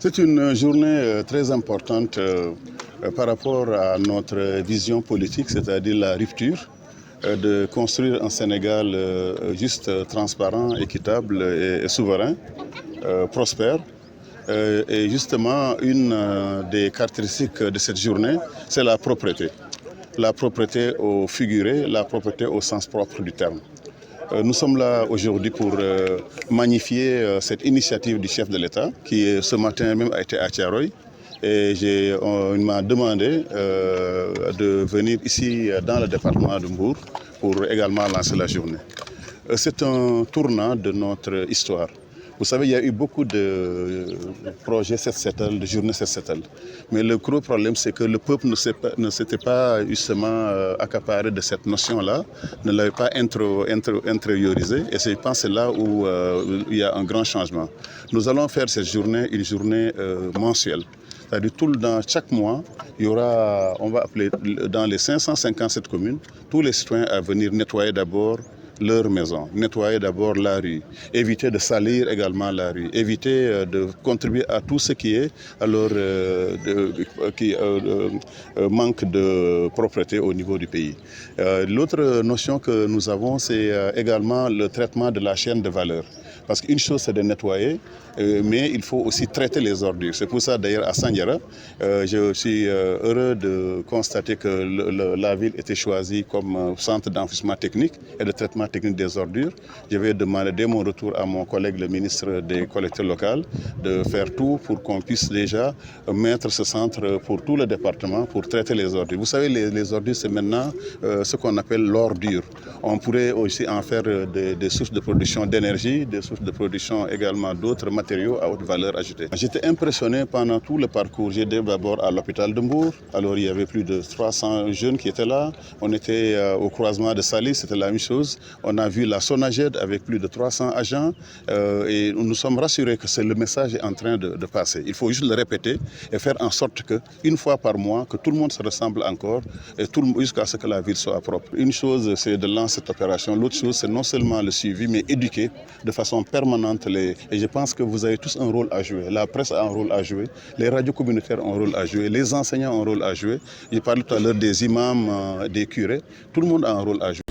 C'est une journée très importante par rapport à notre vision politique, c'est-à-dire la rupture de construire un Sénégal juste, transparent, équitable et souverain, prospère. Et justement, une des caractéristiques de cette journée, c'est la propreté. La propreté au figuré, la propreté au sens propre du terme. Nous sommes là aujourd'hui pour magnifier cette initiative du chef de l'État qui ce matin même a été à Thiaroye. Et il m'a demandé de venir ici dans le département de Mbour pour également lancer la journée. C'est un tournant de notre histoire. Vous savez, il y a eu beaucoup de projets Set-Setal, de journées Set-Setal. Mais le gros problème, c'est que le peuple ne s'était pas justement accaparé de cette notion-là, ne l'avait pas intériorisée. Et je pense que c'est là où il y a un grand changement. Nous allons faire cette journée une journée mensuelle. C'est-à-dire dans chaque mois, il y aura, on va appeler dans les 557 communes, tous les citoyens à venir nettoyer d'abord leur maison, nettoyer d'abord la rue, éviter de salir également la rue, éviter de contribuer à tout ce qui est alors manque de propreté au niveau du pays. L'autre notion que nous avons, c'est également le traitement de la chaîne de valeur. Parce qu'une chose, c'est de nettoyer, mais il faut aussi traiter les ordures. C'est pour ça, d'ailleurs, à Sandiara, je suis heureux de constater que la ville était choisie comme centre d'enfouissement technique et de traitement technique des ordures. Je vais demander dès mon retour à mon collègue, le ministre des collectivités locales, de faire tout pour qu'on puisse déjà mettre ce centre pour tout le département pour traiter les ordures. Vous savez, les ordures, c'est maintenant ce qu'on appelle l'ordure. On pourrait aussi en faire des sources de production d'énergie, des sources de production également d'autres matériaux à haute valeur ajoutée. J'étais impressionné pendant tout le parcours. J'étais d'abord à l'hôpital de Mbour. Alors il y avait plus de 300 jeunes qui étaient là. On était au croisement de Saly, c'était la même chose. On a vu la Sonaged avec plus de 300 agents et nous sommes rassurés que le message est en train de passer. Il faut juste le répéter et faire en sorte qu'une fois par mois, que tout le monde se ressemble encore et jusqu'à ce que la ville soit propre. Une chose, c'est de lancer cette opération. L'autre chose, c'est non seulement le suivi, mais éduquer de façon permanente. Et je pense que vous avez tous un rôle à jouer. La presse a un rôle à jouer, les radios communautaires ont un rôle à jouer, les enseignants ont un rôle à jouer. Je parlais tout à l'heure des imams, des curés. Tout le monde a un rôle à jouer.